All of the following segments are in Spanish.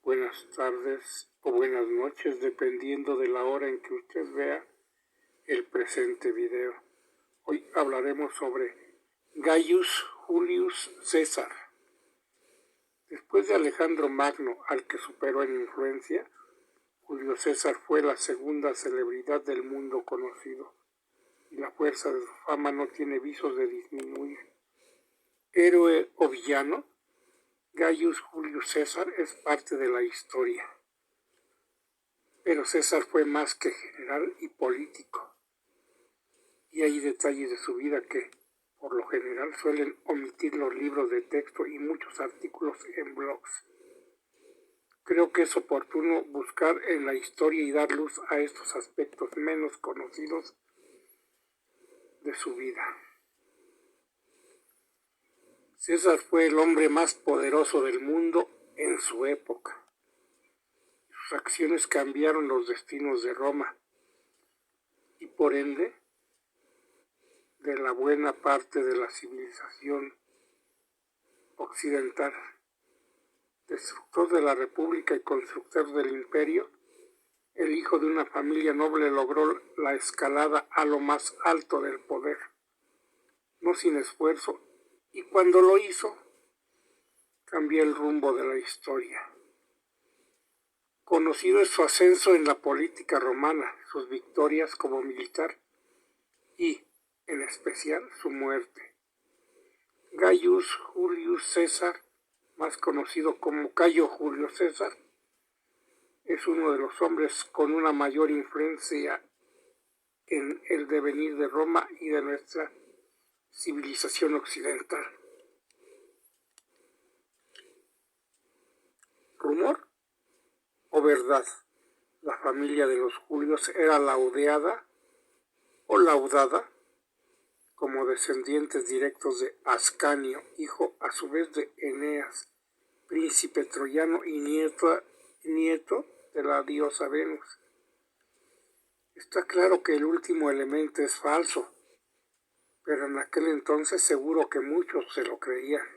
buenas tardes o buenas noches, dependiendo de la hora en que usted vea el presente video. Hoy hablaremos sobre Gaius Julius César. Después de Alejandro Magno, al que superó en influencia, Julio César fue la segunda celebridad del mundo conocido, y la fuerza de su fama no tiene visos de disminuir. Héroe o villano, Gaius Julius César es parte de la historia. Pero César fue más que general y político. Y hay detalles de su vida que, por lo general, suelen omitir los libros de texto y muchos artículos en blogs. Creo que es oportuno buscar en la historia y dar luz a estos aspectos menos conocidos de su vida. César fue el hombre más poderoso del mundo en su época. Sus acciones cambiaron los destinos de Roma y por ende de la buena parte de la civilización occidental. Destructor de la República y constructor del imperio, el hijo de una familia noble logró la escalada a lo más alto del poder, no sin esfuerzo, y cuando lo hizo, cambió el rumbo de la historia. Conocido es su ascenso en la política romana, sus victorias como militar y, en especial, su muerte. Gaius Julius César, más conocido como Cayo Julio César, es uno de los hombres con una mayor influencia en el devenir de Roma y de nuestra civilización occidental. ¿Rumor o verdad? La familia de los Julios era laudada como descendientes directos de Ascanio, hijo a su vez de Eneas, príncipe troyano y nieto de la diosa Venus. Está claro que el último elemento es falso, pero en aquel entonces seguro que muchos se lo creían.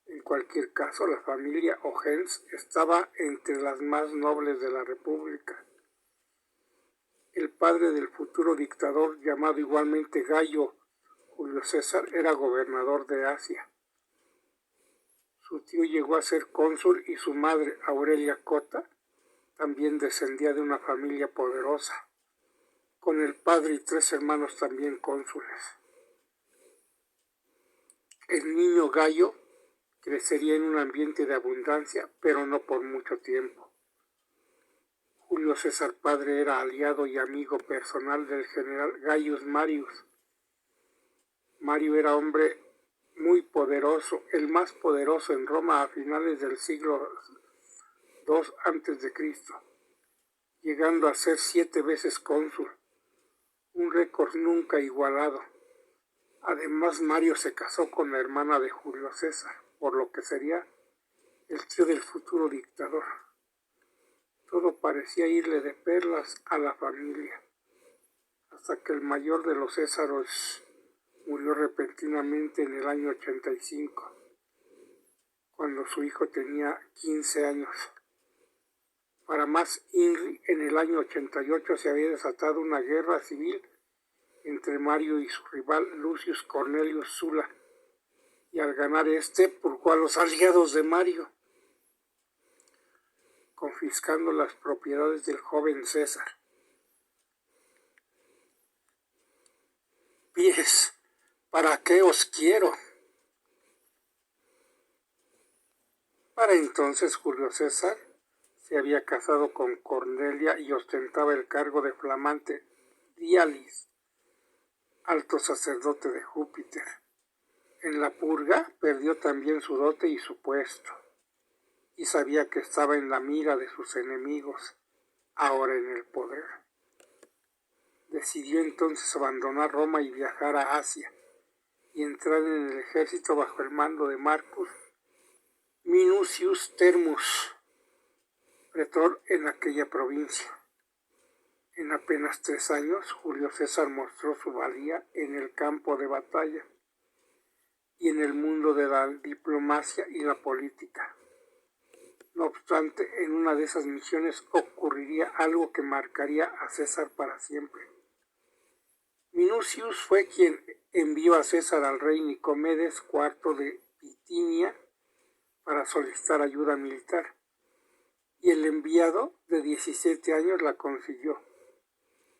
En cualquier caso, la familia o gens estaba entre las más nobles de la República. El padre del futuro dictador, llamado igualmente Gayo Julio César, era gobernador de Asia. Su tío llegó a ser cónsul y su madre, Aurelia Cota, también descendía de una familia poderosa, con el padre y 3 hermanos también cónsules. El niño Gayo crecería en un ambiente de abundancia, pero no por mucho tiempo. Julio César padre era aliado y amigo personal del general Gaius Marius. Mario era hombre muy poderoso, el más poderoso en Roma a finales del siglo II a.C., llegando a ser 7 veces cónsul, un récord nunca igualado. Además, Mario se casó con la hermana de Julio César, por lo que sería el tío del futuro dictador. Todo parecía irle de perlas a la familia, hasta que el mayor de los Césaros murió repentinamente en el año 85, cuando su hijo tenía 15 años. Para más INRI, en el año 88 se había desatado una guerra civil entre Mario y su rival Lucius Cornelius Sulla, y al ganar purgó a los aliados de Mario, confiscando las propiedades del joven César. Pies, ¿para qué os quiero? Para entonces Julio César se había casado con Cornelia y ostentaba el cargo de flamante Dialis, alto sacerdote de Júpiter. En la purga perdió también su dote y su puesto, y sabía que estaba en la mira de sus enemigos, ahora en el poder. Decidió entonces abandonar Roma y viajar a Asia, y entrar en el ejército bajo el mando de Marcus Minucius Termus, pretor en aquella provincia. En apenas 3 años, Julio César mostró su valía en el campo de batalla y en el mundo de la diplomacia y la política. No obstante, en una de esas misiones ocurriría algo que marcaría a César para siempre. Minucius fue quien envió a César al rey Nicomedes IV de Bitinia para solicitar ayuda militar, y el enviado de 17 años la consiguió.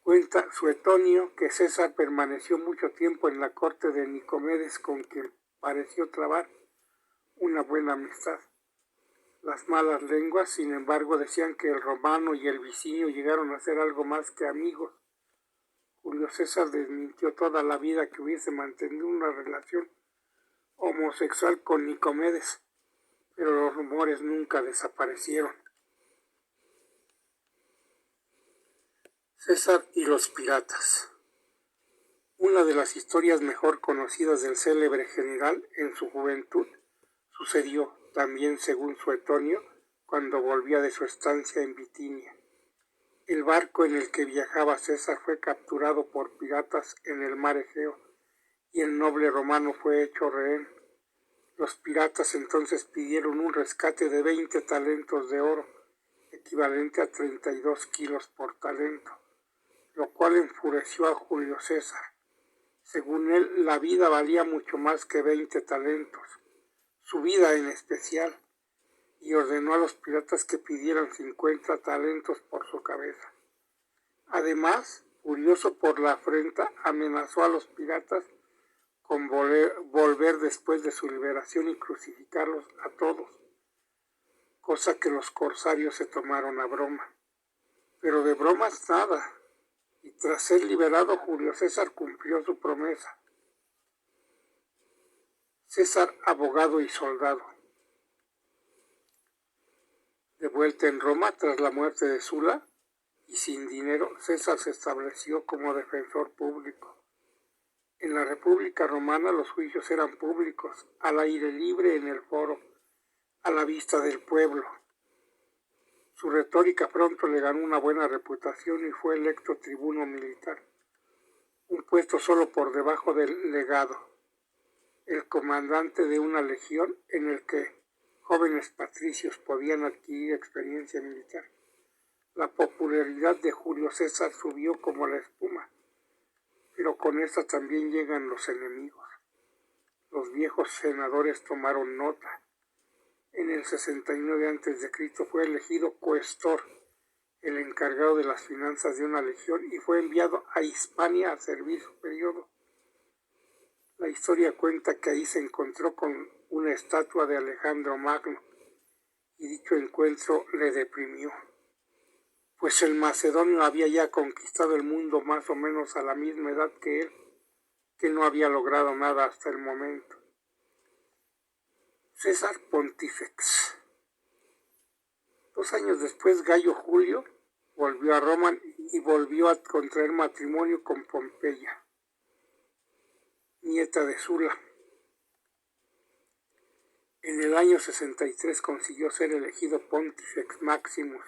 Cuenta Suetonio que César permaneció mucho tiempo en la corte de Nicomedes, con quien pareció trabar una buena amistad. Las malas lenguas, sin embargo, decían que el romano y el vicinio llegaron a ser algo más que amigos. Julio César desmintió toda la vida que hubiese mantenido una relación homosexual con Nicomedes, pero los rumores nunca desaparecieron. César y los piratas. Una de las historias mejor conocidas del célebre general en su juventud sucedió también, según Suetonio, cuando volvía de su estancia en Bitinia. El barco en el que viajaba César fue capturado por piratas en el mar Egeo y el noble romano fue hecho rehén. Los piratas entonces pidieron un rescate de 20 talentos de oro, equivalente a 32 kilos por talento, lo cual enfureció a Julio César. Según él, la vida valía mucho más que 20 talentos, su vida en especial, y ordenó a los piratas que pidieran 50 talentos por su cabeza. Además, furioso por la afrenta, amenazó a los piratas con volver después de su liberación y crucificarlos a todos, cosa que los corsarios se tomaron a broma. Pero de bromas nada, y tras ser liberado, Julio César cumplió su promesa. César, abogado y soldado. De vuelta en Roma tras la muerte de Sula y sin dinero, César se estableció como defensor público. En la República Romana los juicios eran públicos, al aire libre en el foro, a la vista del pueblo. Su retórica pronto le ganó una buena reputación y fue electo tribuno militar, un puesto solo por debajo del legado, el comandante de una legión en el que jóvenes patricios podían adquirir experiencia militar. La popularidad de Julio César subió como la espuma, pero con esta también llegan los enemigos. Los viejos senadores tomaron nota. En el 69 a.C. fue elegido cuestor, el encargado de las finanzas de una legión, y fue enviado a Hispania a servir su periodo. La historia cuenta que ahí se encontró con una estatua de Alejandro Magno, y dicho encuentro le deprimió, pues el macedonio había ya conquistado el mundo más o menos a la misma edad que él, que no había logrado nada hasta el momento. César Pontífex. 2 años después, Gayo Julio volvió a Roma y volvió a contraer matrimonio con Pompeya, nieta de Sula. En el año 63 consiguió ser elegido Pontifex Maximus,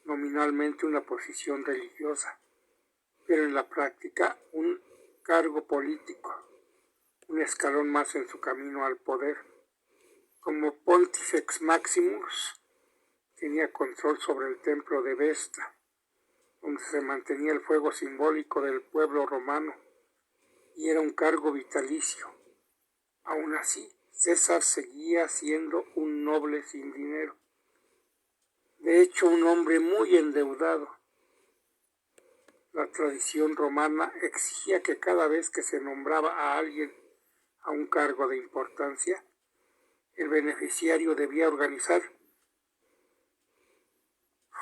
nominalmente una posición religiosa, pero en la práctica un cargo político, un escalón más en su camino al poder. Como Pontifex Maximus, tenía control sobre el templo de Vesta, donde se mantenía el fuego simbólico del pueblo romano, y era un cargo vitalicio. Aún así, César seguía siendo un noble sin dinero, de hecho un hombre muy endeudado. La tradición romana exigía que cada vez que se nombraba a alguien a un cargo de importancia, el beneficiario debía organizar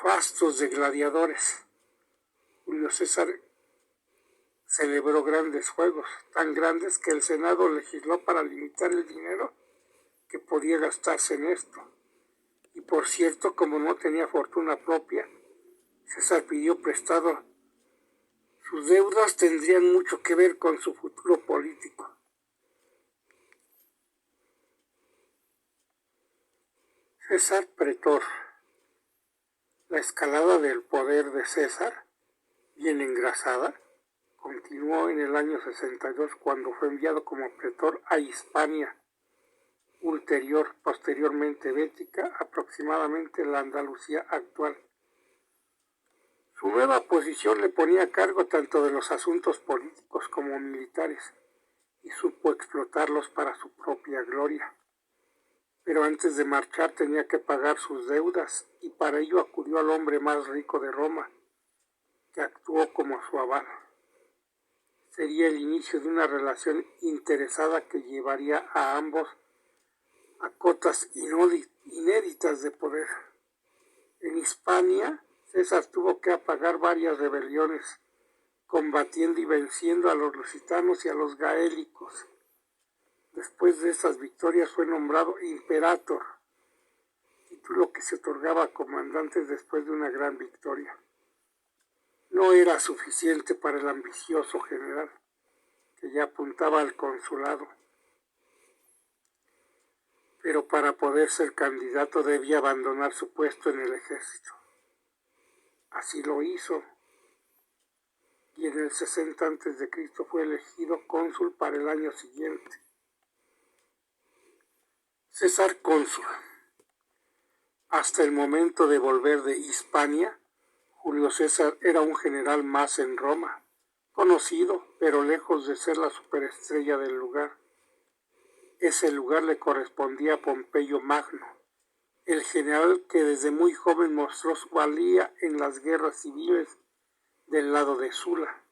fastos de gladiadores. Julio César celebró grandes juegos, tan grandes que el Senado legisló para limitar el dinero que podía gastarse en esto. Y por cierto, como no tenía fortuna propia, César pidió prestado. Sus deudas tendrían mucho que ver con su futuro político. César Pretor. La escalada del poder de César, bien engrasada, continuó en el año 62 cuando fue enviado como pretor a Hispania. posteriormente Bética, aproximadamente la Andalucía actual. Su nueva posición le ponía a cargo tanto de los asuntos políticos como militares, y supo explotarlos para su propia gloria. Pero antes de marchar tenía que pagar sus deudas, y para ello acudió al hombre más rico de Roma, que actuó como su aval. Sería el inicio de una relación interesada que llevaría a ambos a cotas inéditas de poder. En Hispania, César tuvo que apagar varias rebeliones, combatiendo y venciendo a los lusitanos y a los gaélicos. Después de estas victorias fue nombrado Imperator, título que se otorgaba a comandantes después de una gran victoria. No era suficiente para el ambicioso general, que ya apuntaba al consulado. Pero para poder ser candidato debía abandonar su puesto en el ejército. Así lo hizo, y en el 60 a.C. fue elegido cónsul para el año siguiente. César cónsul. Hasta el momento de volver de Hispania, Julio César era un general más en Roma, conocido, pero lejos de ser la superestrella del lugar. Ese lugar le correspondía a Pompeyo Magno, el general que desde muy joven mostró su valía en las guerras civiles del lado de Sula.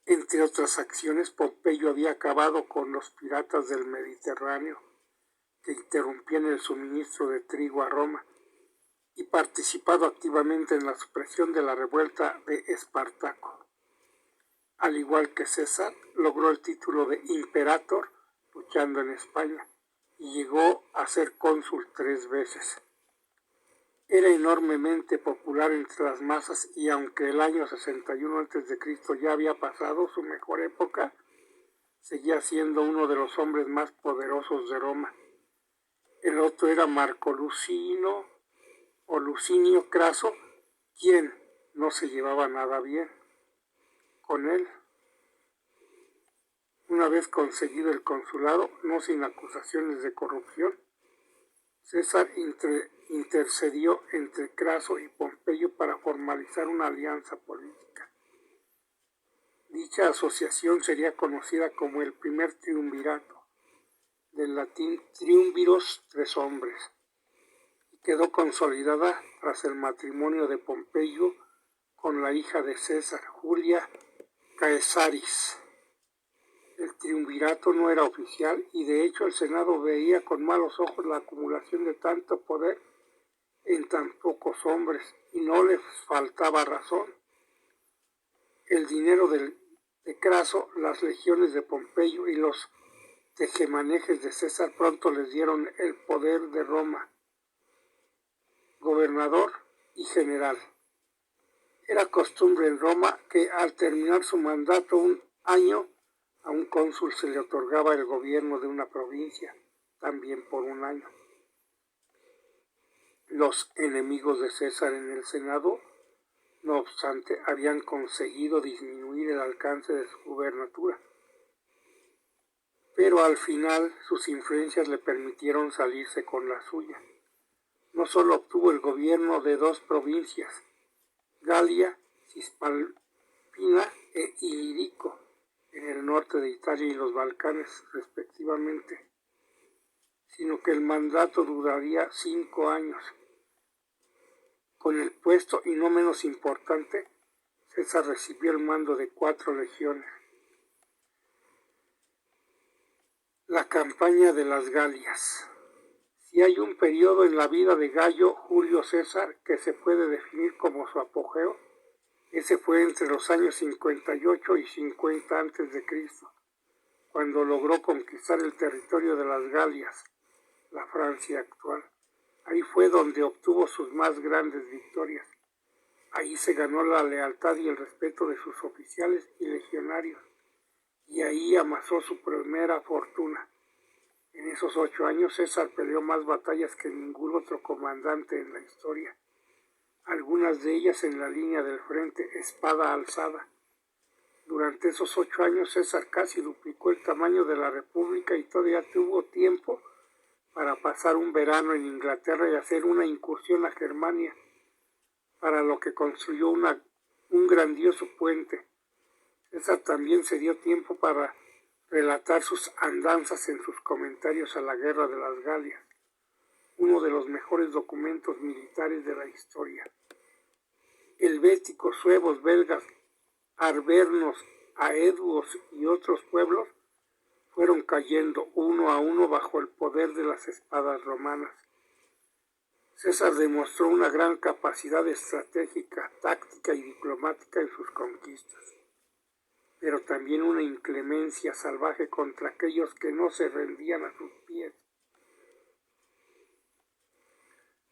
Entre otras acciones, Pompeyo había acabado con los piratas del Mediterráneo, que interrumpían el suministro de trigo a Roma, y participado activamente en la supresión de la revuelta de Espartaco. Al igual que César, logró el título de Imperator luchando en España, y llegó a ser cónsul 3 veces. Era enormemente popular entre las masas, y aunque el año 61 a.C. ya había pasado su mejor época, seguía siendo uno de los hombres más poderosos de Roma. El otro era Marco Lucinio Craso, quien no se llevaba nada bien con él. Una vez conseguido el consulado, no sin acusaciones de corrupción, César intercedió entre Craso y Pompeyo para formalizar una alianza política. Dicha asociación sería conocida como el primer triunvirato, del latín triunviros, 3 hombres, y quedó consolidada tras el matrimonio de Pompeyo con la hija de César, Julia Caesaris. El triunvirato no era oficial, y de hecho el Senado veía con malos ojos la acumulación de tanto poder en tan pocos hombres, y no les faltaba razón. El dinero de Craso, las legiones de Pompeyo y los tejemanejes de César pronto les dieron el poder de Roma, gobernador y general. Era costumbre en Roma que al terminar su mandato un año, a un cónsul se le otorgaba el gobierno de una provincia, también por un año. Los enemigos de César en el Senado, no obstante, habían conseguido disminuir el alcance de su gubernatura, pero al final sus influencias le permitieron salirse con la suya. No solo obtuvo el gobierno de 2 provincias, Galia, Cispalpina e Ilírico, en el norte de Italia y los Balcanes, respectivamente, sino que el mandato duraría 5 años. Con el puesto, y no menos importante, César recibió el mando de 4 legiones. La campaña de las Galias. Si hay un periodo en la vida de Gayo Julio César que se puede definir como su apogeo, ese fue entre los años 58 y 50 a.C., cuando logró conquistar el territorio de las Galias, la Francia actual. Ahí fue donde obtuvo sus más grandes victorias. Ahí se ganó la lealtad y el respeto de sus oficiales y legionarios, y ahí amasó su primera fortuna. En esos 8 años César peleó más batallas que ningún otro comandante en la historia, algunas de ellas en la línea del frente, espada alzada. Durante esos 8 años César casi duplicó el tamaño de la República y todavía tuvo tiempo para pasar un verano en Inglaterra y hacer una incursión a Germania, para lo que construyó un grandioso puente. César también se dio tiempo para relatar sus andanzas en sus comentarios a la Guerra de las Galias, uno de los mejores documentos militares de la historia. Helvéticos, suevos, belgas, arvernos, aeduos y otros pueblos fueron cayendo uno a uno bajo el poder de las espadas romanas. César demostró una gran capacidad estratégica, táctica y diplomática en sus conquistas, pero también una inclemencia salvaje contra aquellos que no se rendían a sus pies.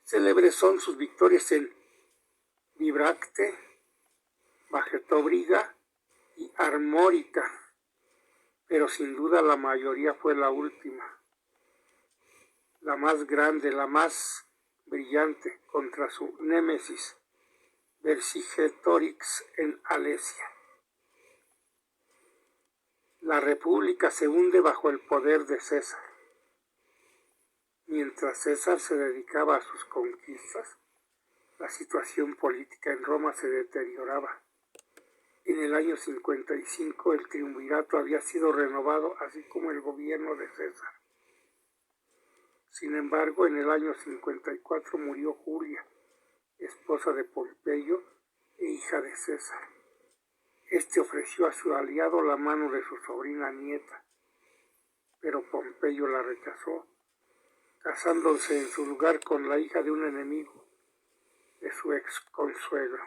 Célebres son sus victorias en Bibracte, Bajetobriga y Armórica, pero sin duda la mayoría fue la última, la más grande, la más brillante, contra su némesis Vercingetorix en Alesia. La república se hunde bajo el poder de César. Mientras César se dedicaba a sus conquistas, la situación política en Roma se deterioraba. En el año 55 el triunvirato había sido renovado, así como el gobierno de César. Sin embargo, en el año 54 murió Julia, esposa de Pompeyo e hija de César. Este ofreció a su aliado la mano de su sobrina nieta, pero Pompeyo la rechazó, casándose en su lugar con la hija de un enemigo de su ex consuegro.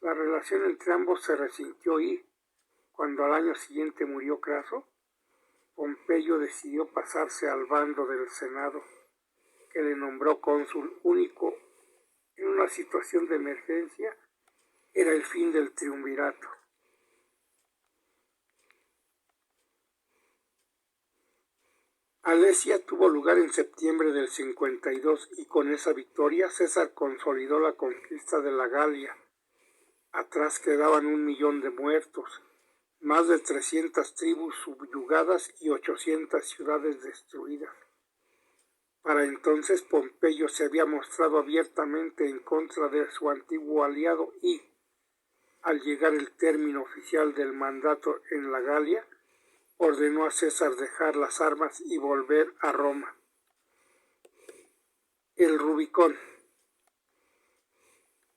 La relación entre ambos se resintió y, cuando al año siguiente murió Craso, Pompeyo decidió pasarse al bando del Senado, que le nombró cónsul único en una situación de emergencia. Era el fin del triunvirato. Alesia tuvo lugar en septiembre del 52 y con esa victoria César consolidó la conquista de la Galia. Atrás quedaban 1.000.000 de muertos, más de 300 tribus subyugadas y 800 ciudades destruidas. Para entonces Pompeyo se había mostrado abiertamente en contra de su antiguo aliado y, al llegar el término oficial del mandato en la Galia, ordenó a César dejar las armas y volver a Roma. El Rubicón.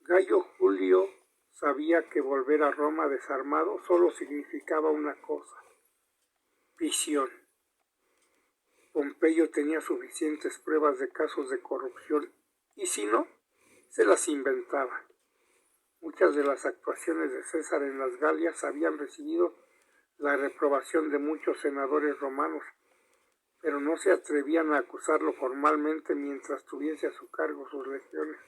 Gayo Julio sabía que volver a Roma desarmado solo significaba una cosa: prisión. Pompeyo tenía suficientes pruebas de casos de corrupción y si no, se las inventaba. Muchas de las actuaciones de César en las Galias habían recibido la reprobación de muchos senadores romanos, pero no se atrevían a acusarlo formalmente mientras tuviese a su cargo sus legiones.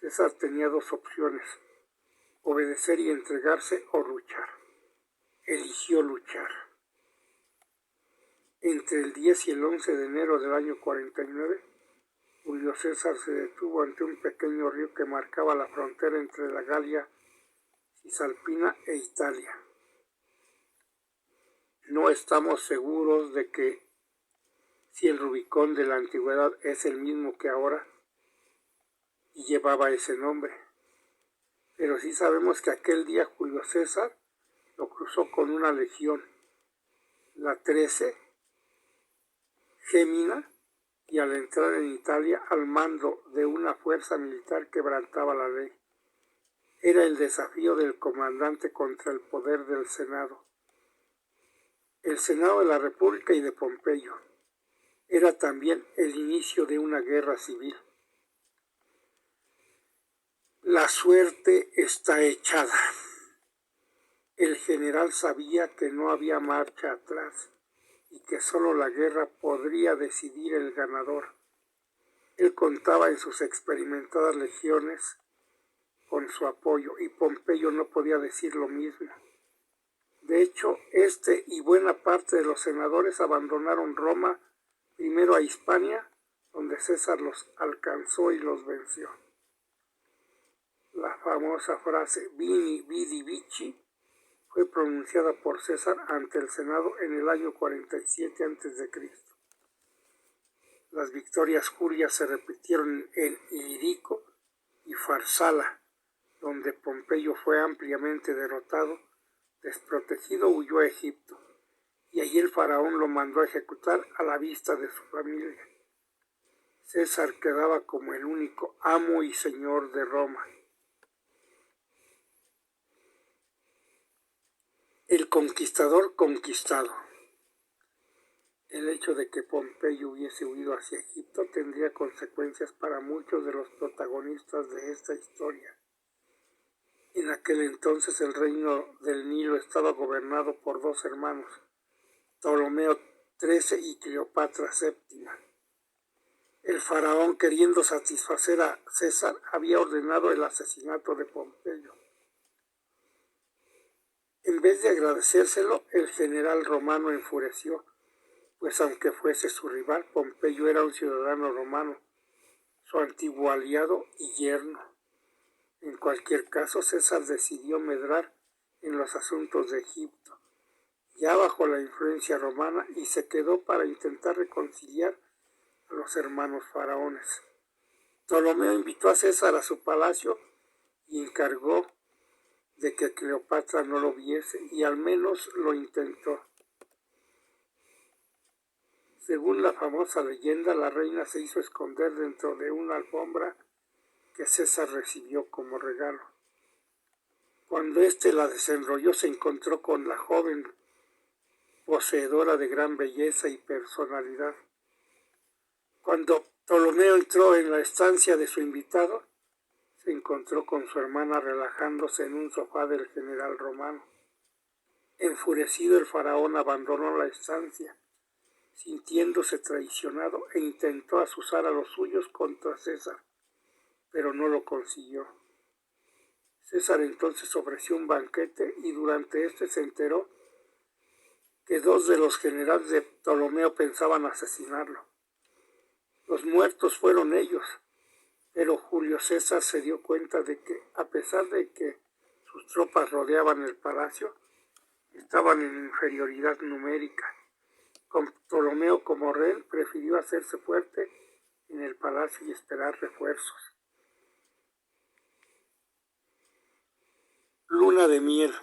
César tenía dos opciones: obedecer y entregarse o luchar. Eligió luchar. Entre el 10 y el 11 de enero del año 49, Julio César se detuvo ante un pequeño río que marcaba la frontera entre la Galia Cisalpina e Italia. No estamos seguros de que si el Rubicón de la antigüedad es el mismo que ahora y llevaba ese nombre, pero sí sabemos que aquel día Julio César lo cruzó con una legión, la 13 Gémina, y al entrar en Italia al mando de una fuerza militar quebrantaba la ley. Era el desafío del comandante contra el poder del Senado. El Senado de la República y de Pompeyo. Era también el inicio de una guerra civil. La suerte está echada. El general sabía que no había marcha atrás y que solo la guerra podría decidir el ganador. Él contaba en sus experimentadas legiones con su apoyo y Pompeyo no podía decir lo mismo. De hecho, este y buena parte de los senadores abandonaron Roma primero a Hispania, donde César los alcanzó y los venció. La famosa frase Vini, Vidi, Vici fue pronunciada por César ante el Senado en el año 47 a.C. Las victorias julias se repitieron en Ilírico y Farsala, donde Pompeyo fue ampliamente derrotado. Desprotegido huyó a Egipto, y allí el faraón lo mandó a ejecutar a la vista de su familia. César quedaba como el único amo y señor de Roma. El conquistador conquistado. El hecho de que Pompeyo hubiese huido hacia Egipto tendría consecuencias para muchos de los protagonistas de esta historia. En aquel entonces el reino del Nilo estaba gobernado por dos hermanos, Ptolomeo XIII y Cleopatra VII. El faraón, queriendo satisfacer a César, había ordenado el asesinato de Pompeyo. En vez de agradecérselo, el general romano enfureció, pues aunque fuese su rival, Pompeyo era un ciudadano romano, su antiguo aliado y yerno. En cualquier caso, César decidió medrar en los asuntos de Egipto, ya bajo la influencia romana, y se quedó para intentar reconciliar a los hermanos faraones. Ptolomeo invitó a César a su palacio y encargó de que Cleopatra no lo viese, y al menos lo intentó. Según la famosa leyenda, la reina se hizo esconder dentro de una alfombra que César recibió como regalo. Cuando éste la desenrolló, se encontró con la joven poseedora de gran belleza y personalidad. Cuando Ptolomeo entró en la estancia de su invitado, se encontró con su hermana relajándose en un sofá del general romano. Enfurecido, el faraón abandonó la estancia, sintiéndose traicionado, e intentó azuzar a los suyos contra César, pero no lo consiguió. César entonces ofreció un banquete, y durante este se enteró que dos de los generales de Ptolomeo pensaban asesinarlo. Los muertos fueron ellos, pero Julio César se dio cuenta de que, a pesar de que sus tropas rodeaban el palacio, estaban en inferioridad numérica. Con Ptolomeo como rey, prefirió hacerse fuerte en el palacio y esperar refuerzos. Luna de miel.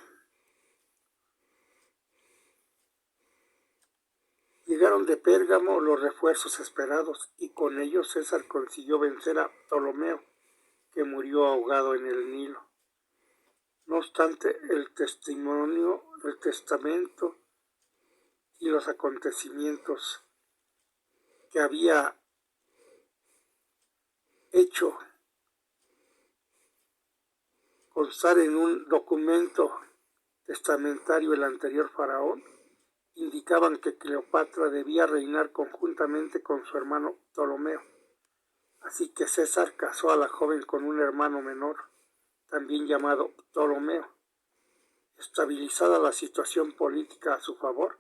Llegaron de Pérgamo los refuerzos esperados, y con ellos César consiguió vencer a Ptolomeo, que murió ahogado en el Nilo. No obstante, el testamento y los acontecimientos que había hecho constar en un documento testamentario el anterior faraón indicaban que Cleopatra debía reinar conjuntamente con su hermano Ptolomeo. Así que César casó a la joven con un hermano menor, también llamado Ptolomeo. Estabilizada la situación política a su favor,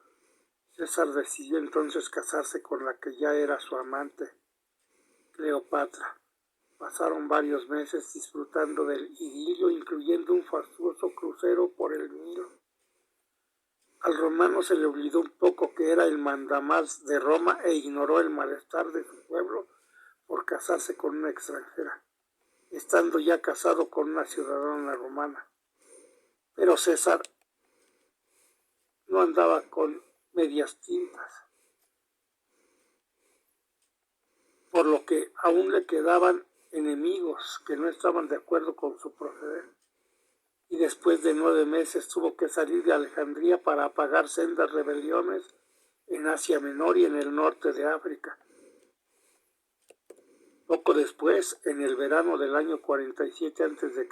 César decidió entonces casarse con la que ya era su amante, Cleopatra. Pasaron varios meses disfrutando del idilio, incluyendo un fastuoso crucero por el Nilo. Al romano se le olvidó un poco que era el mandamás de Roma, e ignoró el malestar de su pueblo por casarse con una extranjera, estando ya casado con una ciudadana romana. Pero César no andaba con medias tintas, por lo que aún le quedaban enemigos que no estaban de acuerdo con su proceder, y después de 9 meses tuvo que salir de Alejandría para apagar sendas rebeliones en Asia Menor y en el norte de África. Poco después, en el verano del año 47 a.C.,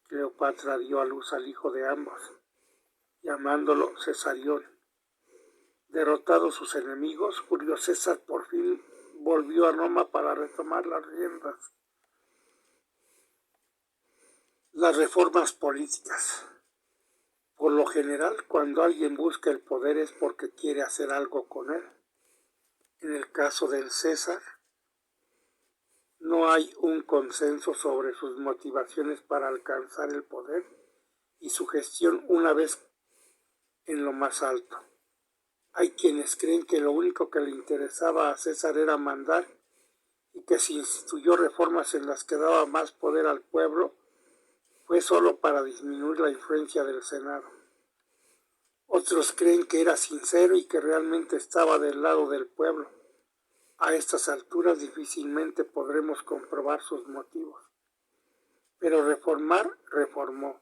Cleopatra dio a luz al hijo de ambos, llamándolo Cesarión. Derrotados sus enemigos, Julio César por fin volvió a Roma para retomar las riendas. Las reformas políticas. Por lo general, cuando alguien busca el poder es porque quiere hacer algo con él. En el caso del César, no hay un consenso sobre sus motivaciones para alcanzar el poder, y su gestión una vez en lo más alto. Hay quienes creen que lo único que le interesaba a César era mandar y que si instituyó reformas en las que daba más poder al pueblo, fue solo para disminuir la influencia del Senado. Otros creen que era sincero y que realmente estaba del lado del pueblo. A estas alturas difícilmente podremos comprobar sus motivos. Pero reformar, reformó.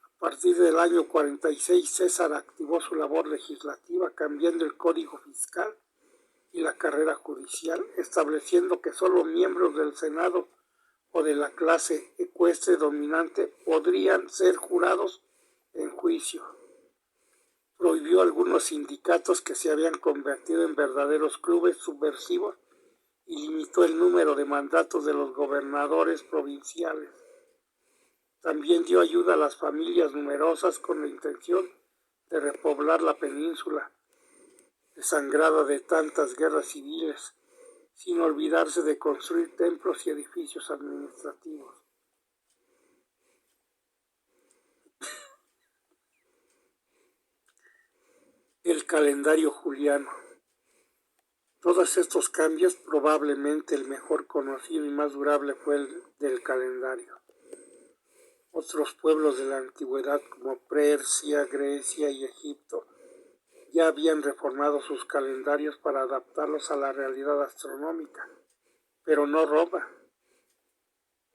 A partir del año 46, César activó su labor legislativa cambiando el código fiscal y la carrera judicial, estableciendo que solo miembros del Senado o de la clase ecuestre dominante podrían ser jurados en juicio. Prohibió algunos sindicatos que se habían convertido en verdaderos clubes subversivos y limitó el número de mandatos de los gobernadores provinciales. También dio ayuda a las familias numerosas con la intención de repoblar la península, desangrada de tantas guerras civiles, sin olvidarse de construir templos y edificios administrativos. El calendario juliano. Todos estos cambios, probablemente el mejor conocido y más durable fue el del calendario. Otros pueblos de la antigüedad como Persia, Grecia y Egipto ya habían reformado sus calendarios para adaptarlos a la realidad astronómica, pero no Roma.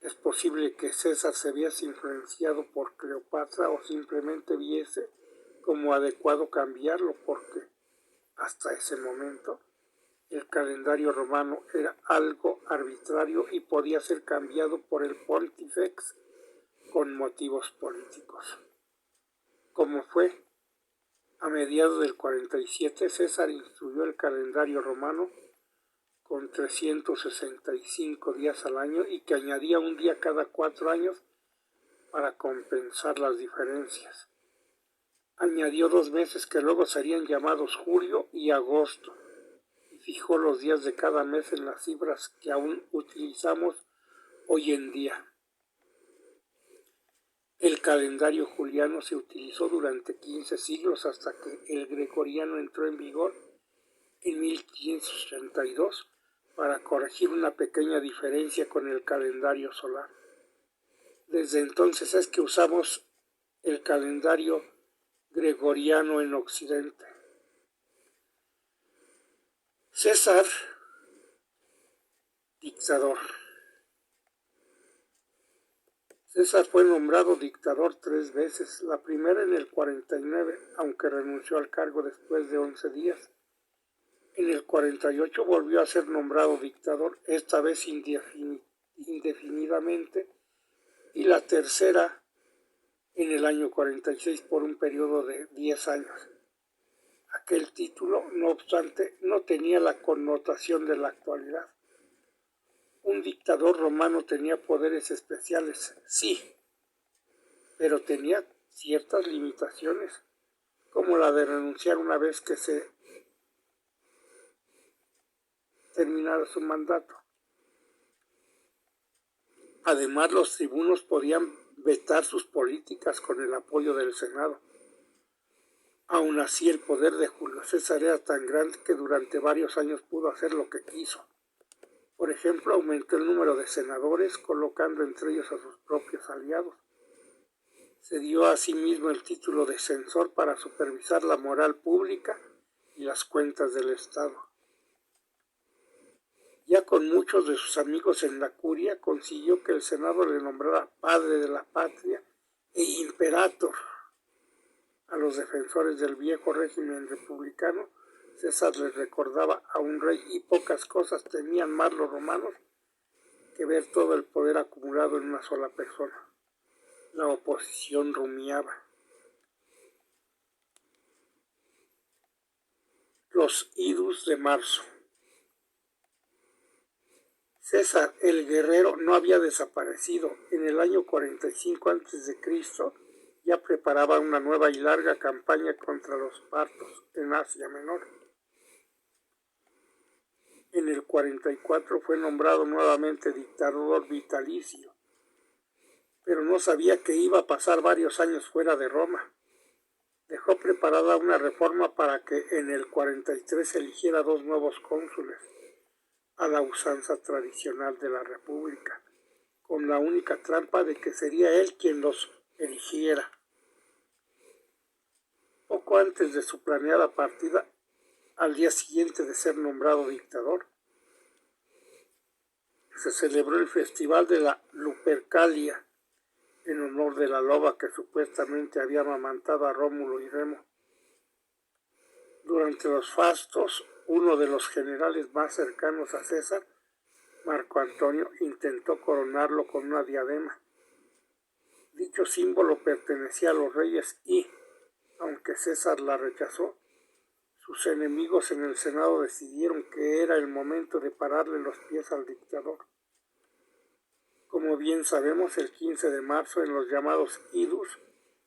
Es posible que César se viese influenciado por Cleopatra o simplemente viese como adecuado cambiarlo porque, hasta ese momento, el calendario romano era algo arbitrario y podía ser cambiado por el Pontifex con motivos políticos. Como fue, a mediados del 47, César instituyó el calendario romano con 365 días al año y que añadía un día cada 4 años para compensar las diferencias. Añadió 2 meses que luego serían llamados julio y agosto y fijó los días de cada mes en las cifras que aún utilizamos hoy en día. El calendario juliano se utilizó durante 15 siglos hasta que el gregoriano entró en vigor en 1582 para corregir una pequeña diferencia con el calendario solar. Desde entonces es que usamos el calendario gregoriano en Occidente. César, dictador. César fue nombrado dictador 3 veces, la primera en el 49, aunque renunció al cargo después de 11 días. En el 48 volvió a ser nombrado dictador, esta vez indefinidamente, y la tercera en el año 46 por un periodo de 10 años. Aquel título, no obstante, no tenía la connotación de la actualidad. Un dictador romano tenía poderes especiales, sí, pero tenía ciertas limitaciones, como la de renunciar una vez que se terminara su mandato. Además, los tribunos podían vetar sus políticas con el apoyo del Senado. Aún así, el poder de Julio César era tan grande que durante varios años pudo hacer lo que quiso. Por ejemplo, aumentó el número de senadores, colocando entre ellos a sus propios aliados. Se dio a sí mismo el título de censor para supervisar la moral pública y las cuentas del Estado. Ya con muchos de sus amigos en la curia, consiguió que el Senado le nombrara padre de la patria e imperator. A los defensores del viejo régimen republicano, César les recordaba a un rey y pocas cosas temían más los romanos que ver todo el poder acumulado en una sola persona. La oposición rumiaba. Los idus de marzo. César el guerrero no había desaparecido. En el año 45 a.C. ya preparaba una nueva y larga campaña contra los partos en Asia Menor. En el 44 fue nombrado nuevamente dictador vitalicio. pero no sabía que iba a pasar varios años fuera de Roma. Dejó preparada una reforma para que en el 43 eligiera 2 nuevos cónsules, a la usanza tradicional de la República, con la única trampa de que sería él quien los eligiera. Poco antes de su planeada partida, al día siguiente de ser nombrado dictador, se celebró el festival de la Lupercalia, en honor de la loba que supuestamente había amamantado a Rómulo y Remo. Durante los fastos, uno de los generales más cercanos a César, Marco Antonio, intentó coronarlo con una diadema. Dicho símbolo pertenecía a los reyes y, aunque César la rechazó, sus enemigos en el Senado decidieron que era el momento de pararle los pies al dictador. Como bien sabemos, el 15 de marzo, en los llamados idus,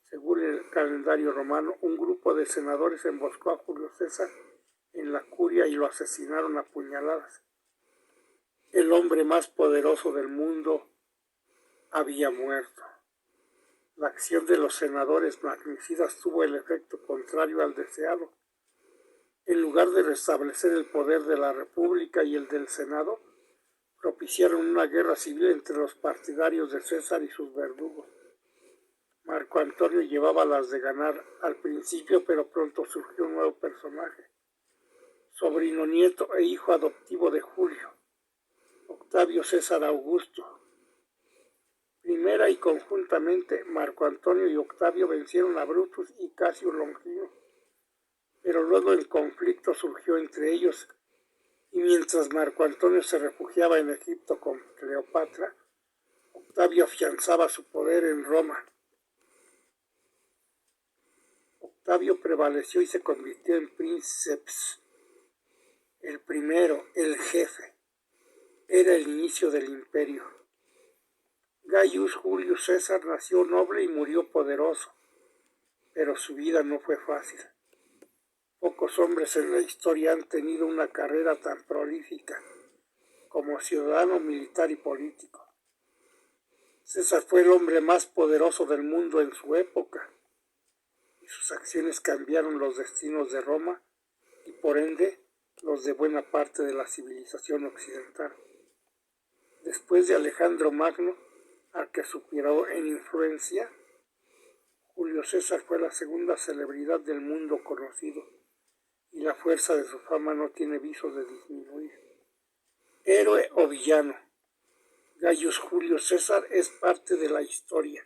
según el calendario romano, un grupo de senadores emboscó a Julio César en la curia y lo asesinaron a puñaladas. El hombre más poderoso del mundo había muerto. La acción de los senadores magnicidas tuvo el efecto contrario al deseado. En lugar de restablecer el poder de la República y el del Senado, propiciaron una guerra civil entre los partidarios de César y sus verdugos. Marco Antonio llevaba las de ganar al principio, pero pronto surgió un nuevo personaje, sobrino, nieto e hijo adoptivo de Julio, Octavio César Augusto. Primera y conjuntamente, Marco Antonio y Octavio vencieron a Brutus y Casio Longino, pero luego el conflicto surgió entre ellos y mientras Marco Antonio se refugiaba en Egipto con Cleopatra, Octavio afianzaba su poder en Roma. Octavio prevaleció y se convirtió en princeps. El primero, el jefe, era el inicio del imperio. Gaius Julius César nació noble y murió poderoso, pero su vida no fue fácil. Pocos hombres en la historia han tenido una carrera tan prolífica como ciudadano, militar y político. César fue el hombre más poderoso del mundo en su época, y sus acciones cambiaron los destinos de Roma y por ende los de buena parte de la civilización occidental. Después de Alejandro Magno, al que superó en influencia, Julio César fue la segunda celebridad del mundo conocido, y la fuerza de su fama no tiene visos de disminuir. Héroe o villano, Gaius Julio César es parte de la historia.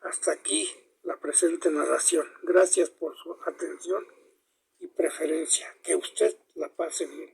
Hasta aquí la presente narración. Gracias por su atención y preferencia. Que usted la pase bien.